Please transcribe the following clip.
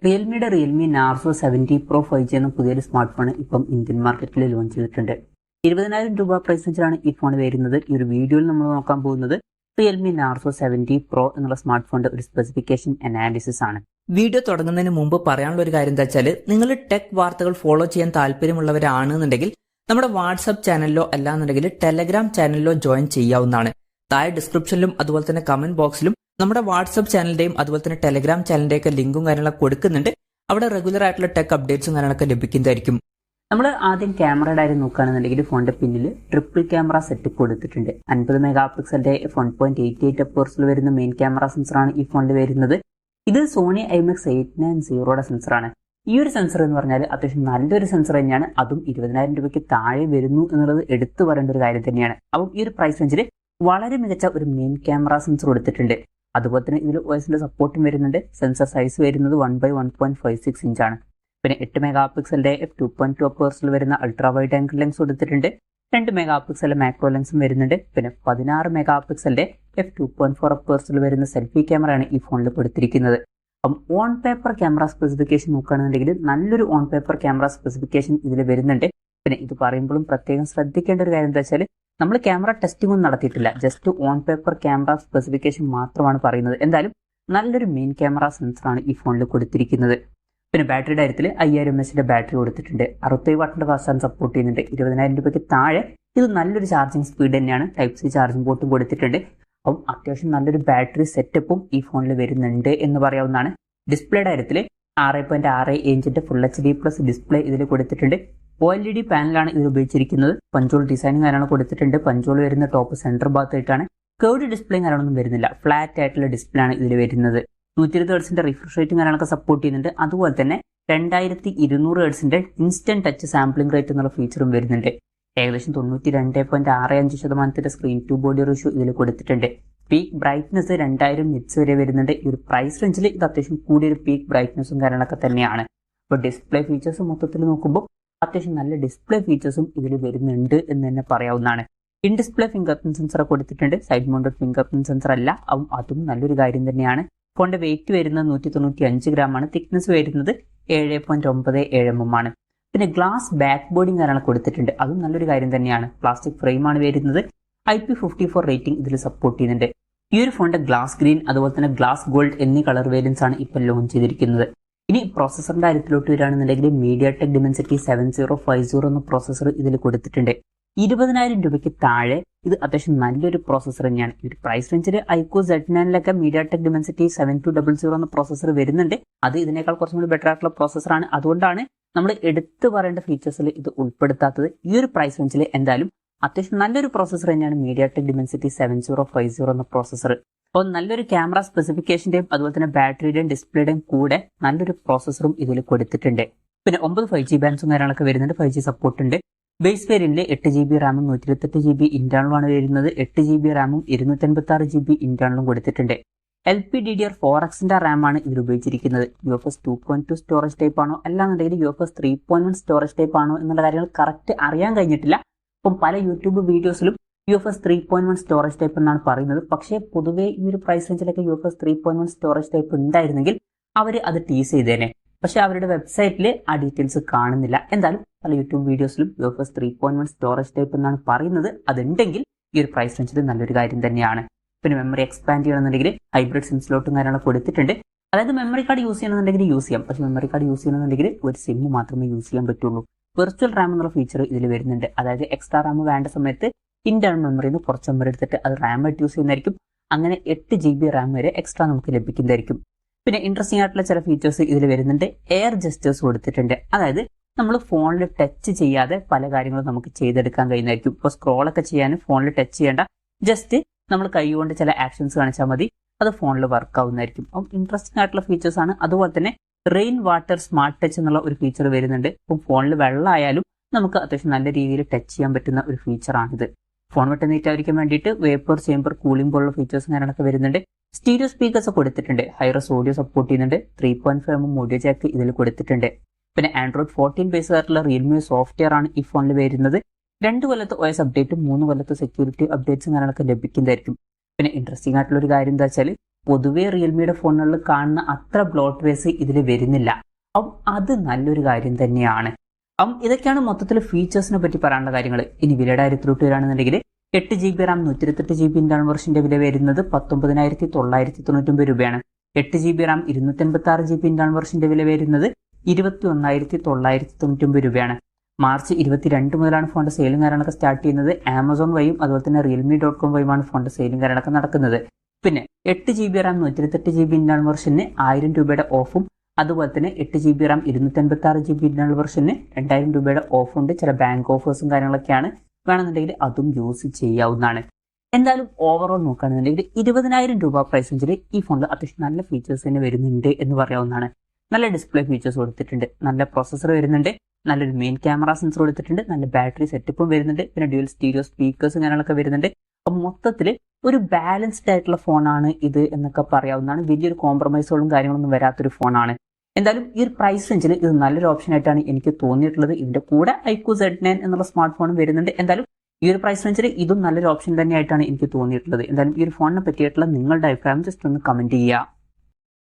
റിയൽമിയുടെ Realme Narzo 70 Pro 5G എന്ന പുതിയൊരു smart phone ഇപ്പം ഇന്ത്യൻ മാർക്കറ്റിൽ ലോഞ്ച് ചെയ്തിട്ടുണ്ട്. 20,000 രൂപ പ്രൈസ് റേഞ്ചിലാണ് ഈ ഫോൺ വരുന്നത്. ഈ ഒരു വീഡിയോയിൽ നമ്മൾ നോക്കാൻ പോകുന്നത് റിയൽമി നാർസോ 70 Pro എന്നുള്ള സ്മാർട്ട് ഫോണിന്റെ ഒരു സ്പെസിഫിക്കേഷൻ അനാലിസിസ് ആണ്. വീഡിയോ തുടങ്ങുന്നതിന് മുമ്പ് പറയാനുള്ള ഒരു കാര്യം എന്താ വെച്ചാൽ, നിങ്ങൾ ടെക് വാർത്തകൾ ഫോളോ ചെയ്യാൻ താല്പര്യമുള്ളവരാണെന്നുണ്ടെങ്കിൽ നമ്മുടെ വാട്സ്ആപ്പ് ചാനലിലോ അല്ലാന്നുണ്ടെങ്കിൽ ടെലഗ്രാം ചാനലിലോ ജോയിൻ ചെയ്യാവുന്നതാണ്. താഴെ ഡിസ്ക്രിപ്ഷനിലും അതുപോലെ തന്നെ കമന്റ് ബോക്സിലും നമ്മുടെ വാട്സ്ആപ്പ് ചാനലിന്റെയും അതുപോലെ തന്നെ ടെലഗ്രാം ചാനലിന്റെയും ഒക്കെ ലിങ്കും കാര്യങ്ങളൊക്കെ കൊടുക്കുന്നുണ്ട്. അവിടെ റെഗുലർ ആയിട്ടുള്ള ടെക് അപ്ഡേറ്റ്സും കാര്യങ്ങളൊക്കെ ലഭിക്കുന്നതായിരിക്കും. നമ്മൾ ആദ്യം ക്യാമറയുടെ കാര്യം നോക്കുകയാണെന്നുണ്ടെങ്കിൽ ഫോണിന്റെ പിന്നിൽ ട്രിപ്പിൾ ക്യാമറ സെറ്റ് കൊടുത്തിട്ടുണ്ട്. 50 മെഗാ പിക്സലിന്റെ 1.88 എപ്പേഴ്സിൽ വരുന്ന മെയിൻ ക്യാമറ സെൻസറാണ് ഈ ഫോണിൽ വരുന്നത്. ഇത് സോണി IMX 890യുടെ സെൻസറാണ്. ഈ ഒരു സെൻസർ എന്ന് പറഞ്ഞാൽ അത്യാവശ്യം നല്ലൊരു സെൻസർ തന്നെയാണ്. അതും 20,000 രൂപയ്ക്ക് താഴെ വരുന്നു എന്നുള്ളത് എടുത്തു പറയേണ്ട ഒരു കാര്യം തന്നെയാണ്. അപ്പം ഈ ഒരു പ്രൈസ് റേഞ്ചിൽ വളരെ മികച്ച ഒരു മെയിൻ ക്യാമറ സെൻസർ കൊടുത്തിട്ടുണ്ട്. അതുപോലെ തന്നെ ഇതിൽ OSന്റെ സപ്പോർട്ടും വരുന്നുണ്ട്. സെൻസർ സൈസ് വരുന്നത് 1/1.56 ഇഞ്ചാണ്. പിന്നെ 8 മെഗാ പിക്സലിന്റെ f2.2 എപ്പേഴ്സിൽ വരുന്ന അൾട്രാ വൈഡ് ആംഗിൾ ലെൻസ് കൊടുത്തിട്ടുണ്ട്. 2 മെഗാ പിക്സലിന്റെ മാക്രോ ലെൻസും വരുന്നുണ്ട്. പിന്നെ 16 മെഗാ പിക്സലിന്റെ f2.4 എപ്പേഴ്സിൽ വരുന്ന സെൽഫി ക്യാമറയാണ് ഈ ഫോണിൽ കൊടുത്തിരിക്കുന്നത്. അപ്പം ഓൺ പേപ്പർ ക്യാമറ സ്പെസിഫിക്കേഷൻ നോക്കുകയാണെന്നുണ്ടെങ്കിൽ നല്ലൊരു ഓൺ പേപ്പർ ക്യാമറ സ്പെസിഫിക്കേഷൻ ഇതിൽ വരുന്നുണ്ട്. പിന്നെ ഇത് പറയുമ്പോഴും പ്രത്യേകം ശ്രദ്ധിക്കേണ്ട ഒരു കാര്യം എന്താ വെച്ചാൽ, നമ്മൾ ക്യാമറ ടെസ്റ്റിംഗ് ഒന്നും നടത്തിയിട്ടില്ല. Just on paper camera specification മാത്രമാണ് പറയുന്നത്. എന്തായാലും നല്ലൊരു മെയിൻ ക്യാമറ സെൻസറാണ് ഈ ഫോണിൽ കൊടുത്തിരിക്കുന്നത്. പിന്നെ ബാറ്ററിയുടെ കാര്യത്തിൽ 5000 mAh ബാറ്ററി കൊടുത്തിട്ടുണ്ട്. 67 വാട്ടിന്റെ ഫാസ്റ്റ് ചാർജ് സപ്പോർട്ട് ചെയ്യുന്നുണ്ട്. 20,000 രൂപയ്ക്ക് താഴെ ഇത് നല്ലൊരു ചാർജിങ് സ്പീഡ് തന്നെയാണ്. Type-C ചാർജിംഗ് പോർട്ടും കൊടുത്തിട്ടുണ്ട്. അപ്പം അത്യാവശ്യം നല്ലൊരു ബാറ്ററി സെറ്റപ്പും ഈ ഫോണിൽ വരുന്നുണ്ട് എന്ന് പറയാവുന്നതാണ്. ഡിസ്പ്ലേയുടെ കാര്യത്തിൽ 6.6 ഇഞ്ചിന്റെ ഫുൾ HD+ ഡിസ്പ്ലേ ഇതിൽ കൊടുത്തിട്ടുണ്ട്. OLED പാനലാണ് ഇതിൽ ഉപയോഗിച്ചിരിക്കുന്നത്. പഞ്ചോൾ ഡിസൈനും കാര്യങ്ങൾ കൊടുത്തിട്ടുണ്ട്. പഞ്ചോൾ വരുന്ന ടോപ്പ് സെന്റർ ഭാഗത്തായിട്ടാണ്. കേർഡ് ഡിസ്പ്ലേയും കാര്യങ്ങളൊന്നും വരുന്നില്ല. ഫ്ലാറ്റ് ആയിട്ടുള്ള ഡിസ്പ്ലേ ആണ് ഇതിൽ വരുന്നത്. 120 ഹെർട്സിന്റെ റിഫ്രഷ് റേറ്റും കാര്യങ്ങളൊക്കെ സപ്പോർട്ട് ചെയ്യുന്നുണ്ട്. അതുപോലെ തന്നെ 2200 ഹെർട്സിന്റെ ഇൻസ്റ്റന്റ് ടച്ച് സാമ്പിളിംഗ് റേറ്റ് എന്നുള്ള ഫീച്ചറും വരുന്നുണ്ട്. ഏകദേശം 92.65% സ്ക്രീൻ ടു ബോഡി റേഷ്യോ ഇതിൽ കൊടുത്തിട്ടുണ്ട്. പീക്ക് ബ്രൈറ്റ്നസ് 2000 നിറ്റ്സ് വരെ വരുന്നുണ്ട്. ഈ ഒരു പ്രൈസ് റേഞ്ചിൽ ഇത് അത്യാവശ്യം കൂടിയൊരു പീക്ക് ബ്രൈറ്റ്നസും കാര്യങ്ങളൊക്കെ തന്നെയാണ്. അപ്പോൾ ഡിസ്പ്ലേ ഫീച്ചേഴ്സ് മൊത്തത്തിൽ നോക്കുമ്പോൾ അത്യാവശ്യം നല്ല ഡിസ്പ്ലേ ഫീച്ചേഴ്സും ഇതിൽ വരുന്നുണ്ട് എന്ന് തന്നെ പറയാവുന്നതാണ്. In display fingerprint sensor കൊടുത്തിട്ടുണ്ട്. Side mounted fingerprint sensor അല്ല, അതും നല്ലൊരു കാര്യം തന്നെയാണ്. ഫോണിന്റെ വെയിറ്റ് വരുന്നത് 195 ഗ്രാമാണ്. തിക്നെസ് വരുന്നത് 7.97 mm ആണ്. പിന്നെ ഗ്ലാസ് ബാക്ക് ബോർഡിങ് കാര്യങ്ങൾ കൊടുത്തിട്ടുണ്ട്. അതും നല്ലൊരു കാര്യം തന്നെയാണ്. പ്ലാസ്റ്റിക് ഫ്രെയിമാണ് വരുന്നത്. IP54 റേറ്റിംഗ് ഇതിൽ സപ്പോർട്ട് ചെയ്യുന്നുണ്ട്. ഈ ഒരു ഫോണിന്റെ ഗ്ലാസ് ഗ്രീൻ അതുപോലെ തന്നെ ഗ്ലാസ് ഗോൾഡ് എന്നീ കളർ വേരിയൻസ് ആണ് ഇപ്പോൾ ലോഞ്ച് ചെയ്തിരിക്കുന്നത്. ഇനി പ്രോസസറിന്റെ കാര്യത്തിലോട്ട് വരികയാണെന്നുണ്ടെങ്കിൽ MediaTek Dimensity 7050 എന്ന പ്രോസസർ ഇതിൽ കൊടുത്തിട്ടുണ്ട്. 20,000 രൂപയ്ക്ക് താഴെ ഇത് അത്യാവശ്യം നല്ലൊരു പ്രോസസർ തന്നെയാണ്. ഈ ഒരു പ്രൈസ് റേഞ്ചിൽ iQOO Z9 MediaTek Dimensity 7200 എന്ന പ്രോസസർ വരുന്നുണ്ട്. അത് ഇതിനേക്കാൾ കുറച്ചും കൂടി ബെറ്റർ ആയിട്ടുള്ള പ്രോസസറാണ്. അതുകൊണ്ടാണ് നമ്മൾ എടുത്തു പറയേണ്ട ഫീച്ചേഴ്സിൽ ഇത് ഉൾപ്പെടുത്താത്തത്. ഈ ഒരു പ്രൈസ് റേഞ്ചിൽ എന്തായാലും അത്യാവശ്യം നല്ലൊരു പ്രോസസർ തന്നെയാണ് MediaTek Dimensity 7050 എന്ന പ്രോസസർ. അപ്പോൾ നല്ലൊരു ക്യാമറ സ്പെസിഫിക്കേഷന്റെയും അതുപോലെ തന്നെ ബാറ്ററിയുടെയും ഡിസ്പ്ലേയുടെയും കൂടെ നല്ലൊരു പ്രോസസറും ഇതിൽ കൊടുത്തിട്ടുണ്ട്. പിന്നെ 9 5G ബാൻഡ്സും കാര്യങ്ങളൊക്കെ വരുന്നുണ്ട്. 5G സപ്പോർട്ട് ഉണ്ട്. ബേസ് വേരിയന്റിൽ 8GB റാമും 128GB ഇന്റേണലും ആണ് വരുന്നത്. 8GB റാമും 256GB ഇന്റേണലും കൊടുത്തിട്ടുണ്ട്. LPDDR4Xന്റെ റാമാണ് ഇതിൽ ഉപയോഗിച്ചിരിക്കുന്നത്. UFS 2.2 സ്റ്റോറേജ് ടൈപ്പ് ആണോ അല്ലാന്നുണ്ടെങ്കിൽ UFS 3.1 സ്റ്റോറേജ് ടൈപ്പ് ആണോ എന്നുള്ള കാര്യങ്ങൾ കറക്റ്റ് അറിയാൻ കഴിഞ്ഞിട്ടില്ല. അപ്പം പല യൂട്യൂബ് വീഡിയോസിലും UFS 3.1 സ്റ്റോറേജ് ടൈപ്പ് എന്നാണ് പറയുന്നത്. പക്ഷേ പൊതുവേ ഈ ഒരു പ്രൈസ് റേഞ്ചിലൊക്കെ UFS 3.1 സ്റ്റോറേജ് ടൈപ്പ് ഉണ്ടായിരുന്നെങ്കിൽ അവർ അത് ടീസ് ചെയ്തേനെ. പക്ഷെ അവരുടെ വെബ്സൈറ്റിൽ ആ ഡീറ്റെയിൽസ് കാണുന്നില്ല. എന്തായാലും പല യൂട്യൂബ് വീഡിയോസിലും UFS 3.1 സ്റ്റോറേജ് ടൈപ്പ് എന്നാണ് പറയുന്നത്. അതുണ്ടെങ്കിൽ ഈ ഒരു പ്രൈസ് റേഞ്ചിൽ നല്ലൊരു കാര്യം തന്നെയാണ്. പിന്നെ മെമ്മറി എക്സ്പാൻഡ് ചെയ്യണമെന്നുണ്ടെങ്കിൽ ഹൈബ്രിഡ് സിം സ്ലോട്ടും കാര്യങ്ങളും കൊടുത്തിട്ടുണ്ട്. അതായത് മെമ്മറി കാർഡ് യൂസ് ചെയ്യണമെന്നുണ്ടെങ്കിൽ യൂസ് ചെയ്യാം. പക്ഷെ മെമ്മറി കാർഡ് യൂസ് ചെയ്യണമെന്നുണ്ടെങ്കിൽ ഒരു സിം മാത്രമേ യൂസ് ചെയ്യാൻ പറ്റുള്ളൂ. വെർച്വൽ റാം എന്നുള്ള ഫീച്ചർ ഇതിൽ വരുന്നുണ്ട്. അതായത് എക്സ്ട്രാ റാം വേണ്ട സമയത്ത് ഇന്റേണൽ മെമ്മറിയിൽ നിന്ന് കുറച്ച് മെമ്മറി എടുത്തിട്ട് അത് റാം ആയിട്ട് യൂസ് ചെയ്യുന്നതായിരിക്കും. അങ്ങനെ 8GB റാം വരെ എക്സ്ട്രാ നമുക്ക് ലഭിക്കുന്നതായിരിക്കും. പിന്നെ ഇൻട്രസ്റ്റിംഗ് ആയിട്ടുള്ള ചില ഫീച്ചേഴ്സ് ഇതിൽ വരുന്നുണ്ട്. എയർ ജസ്റ്റേഴ്സ് കൊടുത്തിട്ടുണ്ട്. അതായത് നമ്മൾ ഫോണിൽ ടച്ച് ചെയ്യാതെ പല കാര്യങ്ങളും നമുക്ക് ചെയ്തെടുക്കാൻ കഴിയുന്നതായിരിക്കും. ഇപ്പോൾ സ്ക്രോളൊക്കെ ചെയ്യാൻ ഫോണിൽ ടച്ച് ചെയ്യേണ്ട, ജസ്റ്റ് നമ്മൾ കൈ കൊണ്ട് ചില ആക്ഷൻസ് കാണിച്ചാൽ മതി, അത് ഫോണിൽ വർക്ക് ആവുന്നതായിരിക്കും. അപ്പം ഇൻട്രസ്റ്റിംഗ് ആയിട്ടുള്ള ഫീച്ചേഴ്സ് ആണ്. അതുപോലെ തന്നെ റെയിൻ വാട്ടർ സ്മാർട്ട് ടച്ച് എന്നുള്ള ഒരു ഫീച്ചർ വരുന്നുണ്ട്. ഇപ്പം ഫോണിൽ വെള്ളമായാലും നമുക്ക് അത്യാവശ്യം നല്ല രീതിയിൽ ടച്ച് ചെയ്യാൻ പറ്റുന്ന ഒരു ഫീച്ചറാണിത്. ഫോൺ വെട്ട നീറ്റായിരിക്കാൻ വേണ്ടിയിട്ട് വേപ്പർ ചേമ്പർ കൂളിംഗ് പോലുള്ള ഫീച്ചേഴ്സും കാര്യങ്ങളൊക്കെ വരുന്നുണ്ട്. സ്റ്റീരിയോ സ്പീക്കേഴ്സ് കൊടുത്തിട്ടുണ്ട്. ഹൈറസ് ഓഡിയോ സപ്പോർട്ട് ചെയ്യുന്നുണ്ട്. 3.5 mm ഓഡിയോ ജാക്ക് ഇതിൽ കൊടുത്തിട്ടുണ്ട്. പിന്നെ Android 14 ബേസ് ആയിട്ടുള്ള റിയൽമി സോഫ്റ്റ്വെയർ ആണ് ഈ ഫോണിൽ വരുന്നത്. 2 കൊല്ലത്തെ OS അപ്ഡേറ്റും 3 കൊല്ലത്തെ സെക്യൂരിറ്റി അപ്ഡേറ്റ്സും കാര്യങ്ങളൊക്കെ ലഭിക്കുന്നതായിരിക്കും. പിന്നെ ഇൻട്രസ്റ്റിംഗ് ആയിട്ടുള്ള ഒരു കാര്യം എന്താ വെച്ചാൽ പൊതുവേ റിയൽമിയുടെ ഫോണുകളിൽ കാണുന്ന അത്ര ബ്ലോട്ട്വെയർസ് ഇതിൽ വരുന്നില്ല. അപ്പം അത് നല്ലൊരു കാര്യം തന്നെയാണ്. അപ്പം ഇതൊക്കെയാണ് മൊത്തത്തിൽ ഫീച്ചേഴ്സിനെ പറ്റി പറയാനുള്ള കാര്യങ്ങൾ. ഇനി വിലയുടെ കാര്യത്തിലോട്ട് വരികയാണെന്നുണ്ടെങ്കിൽ 8GB RAM 128GB ഇന്റേണൽ വെർഷന്റെ വില വരുന്നത് 19,999 രൂപയാണ്. 8GB RAM 256GB ഇന്റേണൽ വെർഷന്റെ വില വരുന്നത് 21,999 രൂപയാണ്. മാർച്ച് 22 മുതലാണ് ഫോണിന്റെ സെയിലും കാര്യങ്ങളൊക്കെ സ്റ്റാർട്ട് ചെയ്യുന്നത്. ആമസോൺ വഴിയും അതുപോലെ തന്നെ realme.com വഴിയുമാണ് ഫോണിന്റെ സെയിലും കാര്യങ്ങളൊക്കെ നടക്കുന്നത്. പിന്നെ 8GB RAM 128GB ഇന്റേണൽ വെർഷന് 1000 രൂപയുടെ ഓഫും അതുപോലെ തന്നെ 8GB RAM 256GB ഇന്റേണൽ വെർഷന് 2000 രൂപയുടെ ഓഫുണ്ട്. ചില ബാങ്ക് ഓഫേഴ്സും കാര്യങ്ങളൊക്കെയാണ്. വേണമെന്നുണ്ടെങ്കിൽ അതും യൂസ് ചെയ്യാവുന്നതാണ്. എന്തായാലും ഓവറോൾ നോക്കുകയാണെന്നുണ്ടെങ്കിൽ 20,000 രൂപ പ്രൈസ് റേഞ്ചിൽ ഈ ഫോണിൽ അത്യാവശ്യം നല്ല ഫീച്ചേഴ്സ് തന്നെ വരുന്നുണ്ട് എന്ന് പറയാവുന്നതാണ്. നല്ല ഡിസ്പ്ലേ ഫീച്ചേഴ്സ് കൊടുത്തിട്ടുണ്ട്, നല്ല പ്രൊസസ്സർ വരുന്നുണ്ട്, നല്ലൊരു മെയിൻ ക്യാമറ സെൻസർ കൊടുത്തിട്ടുണ്ട്, നല്ല ബാറ്ററി സെറ്റപ്പും വരുന്നുണ്ട്, പിന്നെ ഡ്യുവൽ സ്റ്റീരിയോ സ്പീക്കേഴ്സും കാര്യങ്ങളൊക്കെ വരുന്നുണ്ട്. അപ്പം മൊത്തത്തിൽ ഒരു ബാലൻസ്ഡ് ആയിട്ടുള്ള ഫോണാണ് ഇത് എന്നൊക്കെ പറയാവുന്നതാണ്. വലിയൊരു കോംപ്രമൈസുകളും കാര്യങ്ങളൊന്നും വരാത്തൊരു ഫോണാണ്. എന്തായാലും ഈ ഒരു പ്രൈസ് റേഞ്ചിൽ ഇത് നല്ലൊരു ഓപ്ഷൻ ആയിട്ടാണ് എനിക്ക് തോന്നിയിട്ടുള്ളത്. ഇതിന്റെ കൂടെ iQOO Z9 എന്നുള്ള സ്മാർട്ട് ഫോണും വരുന്നുണ്ട്. എന്തായാലും ഈ ഒരു പ്രൈസ് റേഞ്ചിൽ ഇതും നല്ലൊരു ഓപ്ഷൻ തന്നെയായിട്ടാണ് എനിക്ക് തോന്നിയിട്ടുള്ളത്. എന്തായാലും ഈ ഒരു ഫോണിനെ പറ്റിയിട്ടുള്ള നിങ്ങളുടെ അഭിപ്രായം ജസ്റ്റ് ഒന്ന് കമന്റ് ചെയ്യുക.